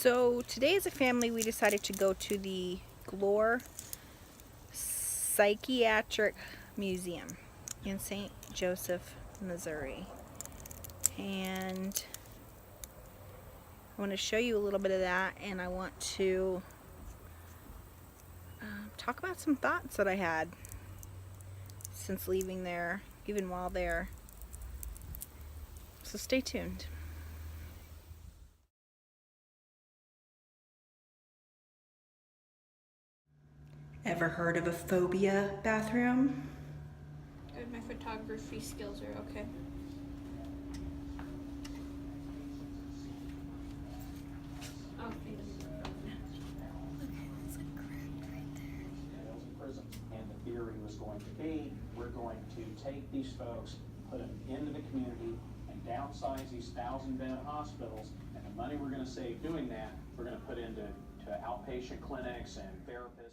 So today as a family we decided to go to the Glore Psychiatric Museum in St. Joseph, Missouri. And I want to show you a little bit of that, and I want to talk about some thoughts that I had since leaving there, even while there. So stay tuned. Ever heard of a phobia bathroom? Good, my photography skills are okay. Oh, thank you. Prisons, and the theory was going to be, we're going to take these folks, put them into the community, and downsize these 1,000-bed hospitals, and the money we're going to save doing that, we're going to put into outpatient clinics and therapists.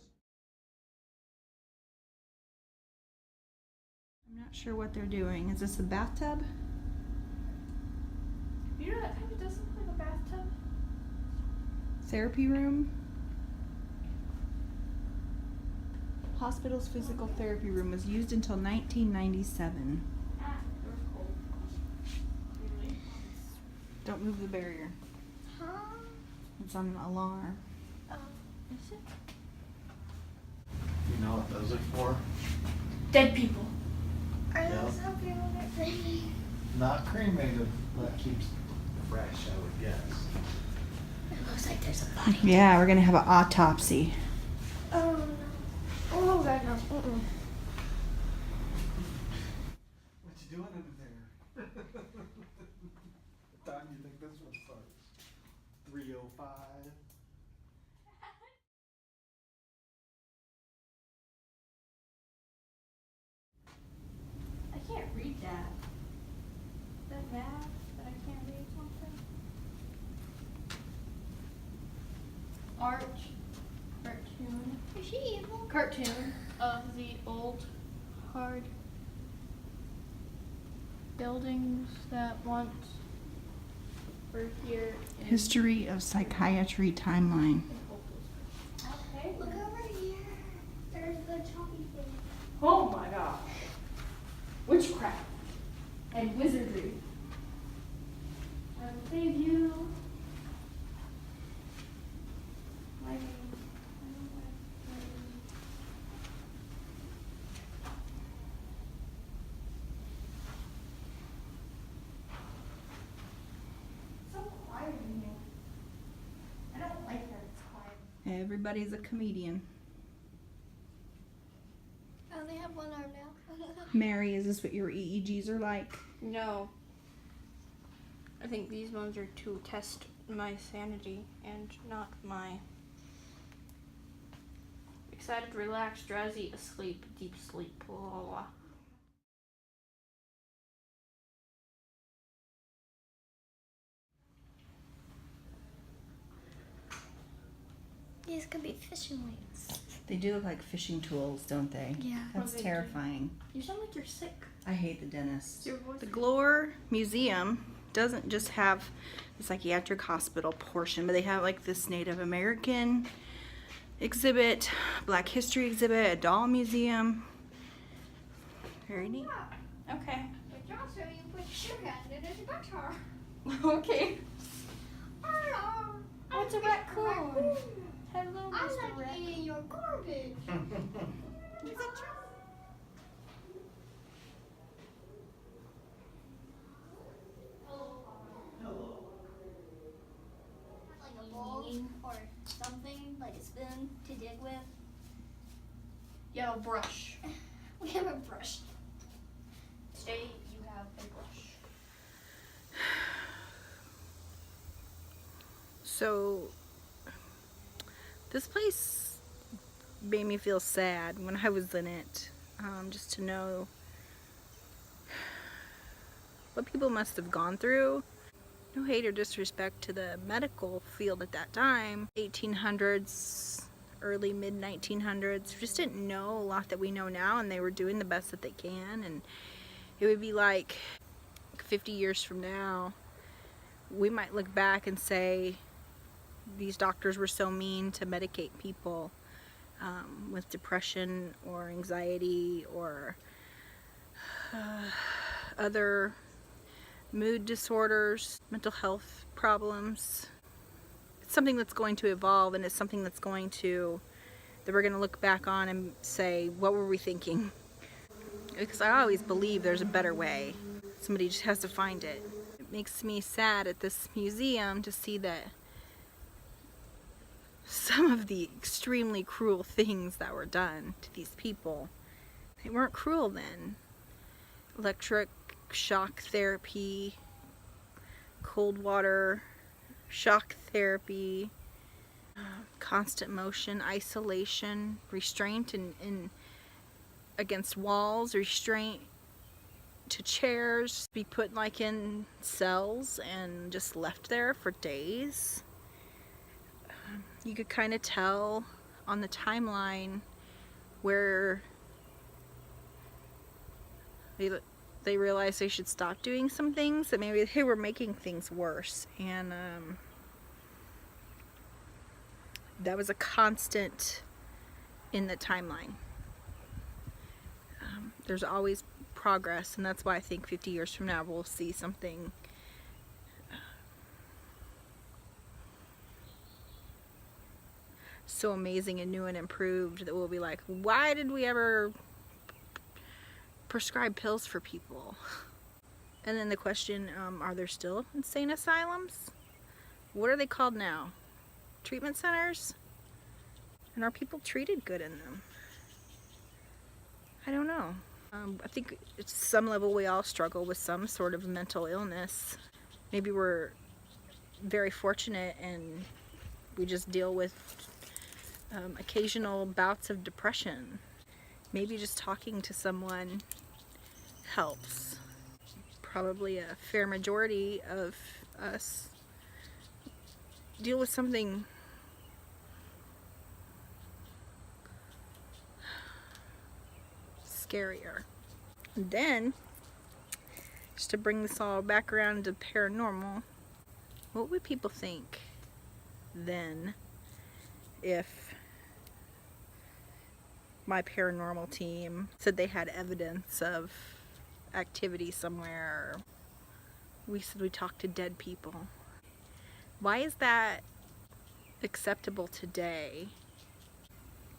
I'm not sure what they're doing. Is this a bathtub? You know, that kind of does look like a bathtub. Therapy room? Hospital's physical therapy room was used until 1997. Ah, it was cold. Really? Don't move the barrier. Huh? It's on an alarm. Is it? You know what those are for? Dead people. Are Yeah. those how people get cremated? Not cremated. That keeps fresh, I would guess. It looks like there's a body. Yeah, we're gonna have an autopsy. Oh no. Oh god, no. What you doing under there? What time do you think this one starts? 3:05. I can't read that. Is that bad that I can't read something? Cartoon. Is she evil? Cartoon of the old, hard buildings that once were here in History of Psychiatry Timeline. Okay. Look over here. There's the choppy thing. Oh my gosh. Witchcraft and wizardry. I will save you. Lighting. I don't like lighting. It's so quiet in here. I don't like that it's quiet. Everybody's a comedian. I only have one arm now. Mary, is this what your EEGs are like? No. I think these ones are to test my sanity and not my excited, relaxed, drowsy, asleep, deep sleep. Blah, blah, blah. These could be fishing weights. They do look like fishing tools, don't they? Yeah. That's What they do. terrifying. You sound like you're sick. I hate the dentist. Your voice The Glore Museum doesn't just have the psychiatric hospital portion, but they have like this Native American exhibit, Black History exhibit, a doll museum. Very neat. Okay. But also you put sugar in it as a guitar. Okay. Hello. Oh, it's a raccoon. Hello, I Mr. like Rack. eating your garbage. Is it true? Like a bowl or something, like a spoon to dig with. You have a brush. We have a brush. Today you have a brush. So, this place made me feel sad when I was in it, just to know what people must have gone through. No hate or disrespect to the medical field at that time. 1800s, early mid-1900s, just didn't know a lot that we know now, and they were doing the best that they can. And it would be like 50 years from now, we might look back and say these doctors were so mean to medicate people with depression or anxiety or other mood disorders, mental health problems. It's something that's going to evolve, and it's something that's going to, that we're going to look back on and say, what were we thinking? Because I always believe there's a better way. Somebody just has to find it. It makes me sad at this museum to see that some of the extremely cruel things that were done to these people, they weren't cruel then. Electric shock therapy, cold water shock therapy, constant motion, isolation, restraint in against walls, restraint to chairs, be put like in cells and just left there for days. You could kind of tell on the timeline where they realized they should stop doing some things, that maybe they were making things worse, and that was a constant in the timeline. There's always progress, and that's why I think 50 years from now we'll see something so amazing and new and improved that we'll be like, why did we ever prescribe pills for people? And then the question, are there still insane asylums? What are they called now? Treatment centers? And are people treated good in them? I don't know. I think at some level we all struggle with some sort of mental illness. Maybe we're very fortunate and we just deal with occasional bouts of depression. Maybe just talking to someone helps. Probably a fair majority of us deal with something scarier. And then, just to bring this all back around to paranormal, what would people think then if my paranormal team said they had evidence of activity somewhere? We said we talked to dead people. Why is that acceptable today?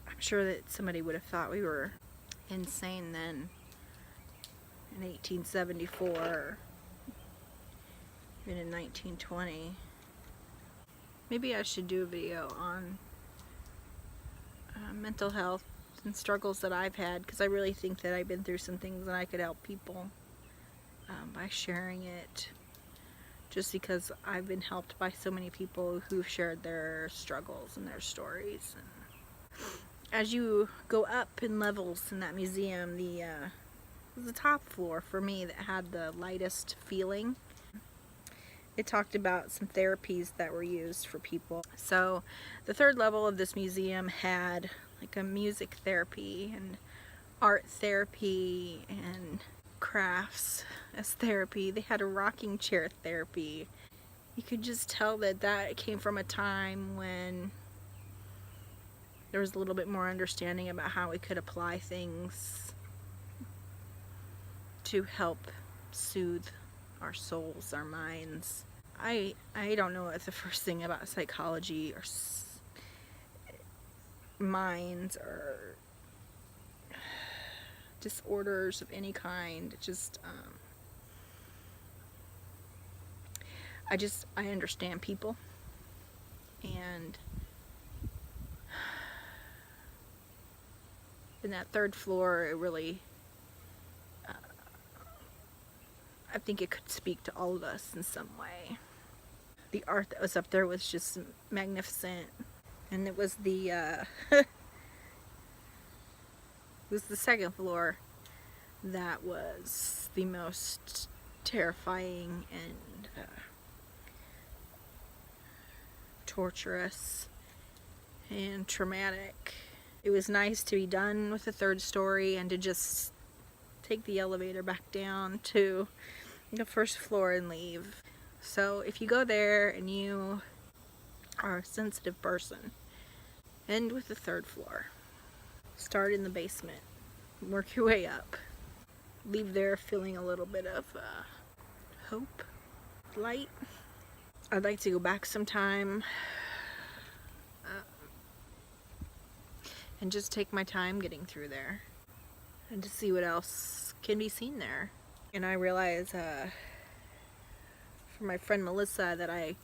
I'm sure that somebody would have thought we were insane then in 1874, even in 1920. Maybe I should do a video on mental health and struggles that I've had, because I really think that I've been through some things and I could help people by sharing it, just because I've been helped by so many people who've shared their struggles and their stories. And as you go up in levels in that museum, the top floor for me that had the lightest feeling, it talked about some therapies that were used for people. So the third level of this museum had like a music therapy and art therapy and crafts as therapy. They had a rocking chair therapy. You could just tell that that came from a time when there was a little bit more understanding about how we could apply things to help soothe our souls, our minds. I don't know what the first thing about psychology or minds or disorders of any kind. Just I understand people, and in that third floor, it really, I think it could speak to all of us in some way. The art that was up there was just magnificent, and it was the it was the second floor that was the most terrifying and torturous and traumatic. It was nice to be done with the third story and to just take the elevator back down to the first floor and leave. So if you go there and you are a sensitive person. End with the 3rd floor. Start in the basement. Work your way up. Leave there feeling a little bit of hope, light. I'd like to go back sometime and just take my time getting through there and to see what else can be seen there. And I realize for my friend Melissa that I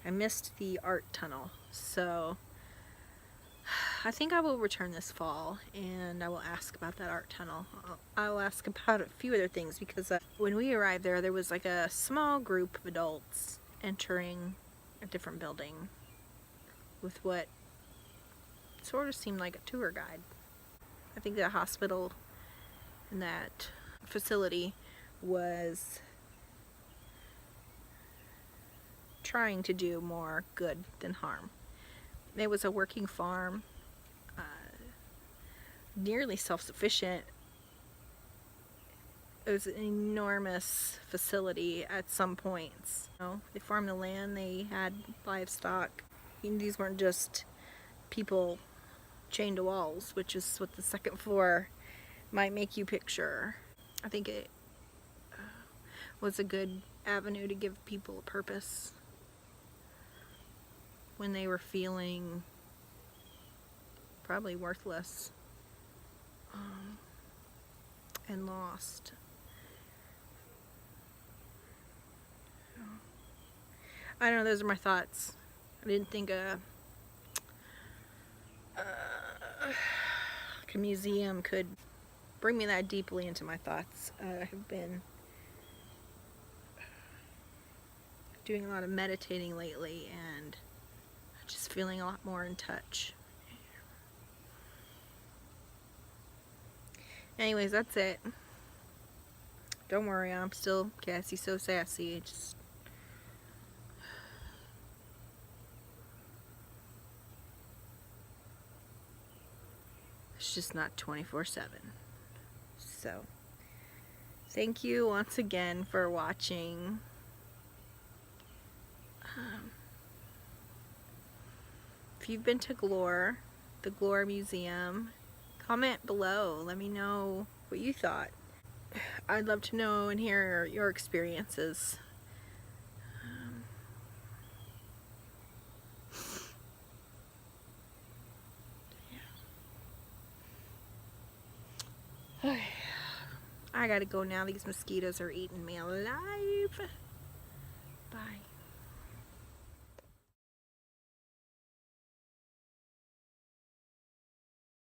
missed the art tunnel, so I think I will return this fall and I will ask about that art tunnel. I will ask about a few other things because when we arrived there was like a small group of adults entering a different building with what sort of seemed like a tour guide. I think the hospital and that facility was trying to do more good than harm. It was a working farm, nearly self-sufficient. It was an enormous facility at some points. You know, they farmed the land, they had livestock. These weren't just people chained to walls, which is what the 2nd floor might make you picture. I think it was a good avenue to give people a purpose when they were feeling probably worthless and lost. I don't know, those are my thoughts. I didn't think a museum could bring me that deeply into my thoughts. I have been doing a lot of meditating lately and just feeling a lot more in touch. Anyways, that's it. Don't worry, I'm still Cassie So Sassy. It's just not 24/7. So, thank you once again for watching. If you've been to Glore, the Glore Museum, comment below. Let me know what you thought. I'd love to know and hear your experiences. I gotta go now. These mosquitoes are eating me alive.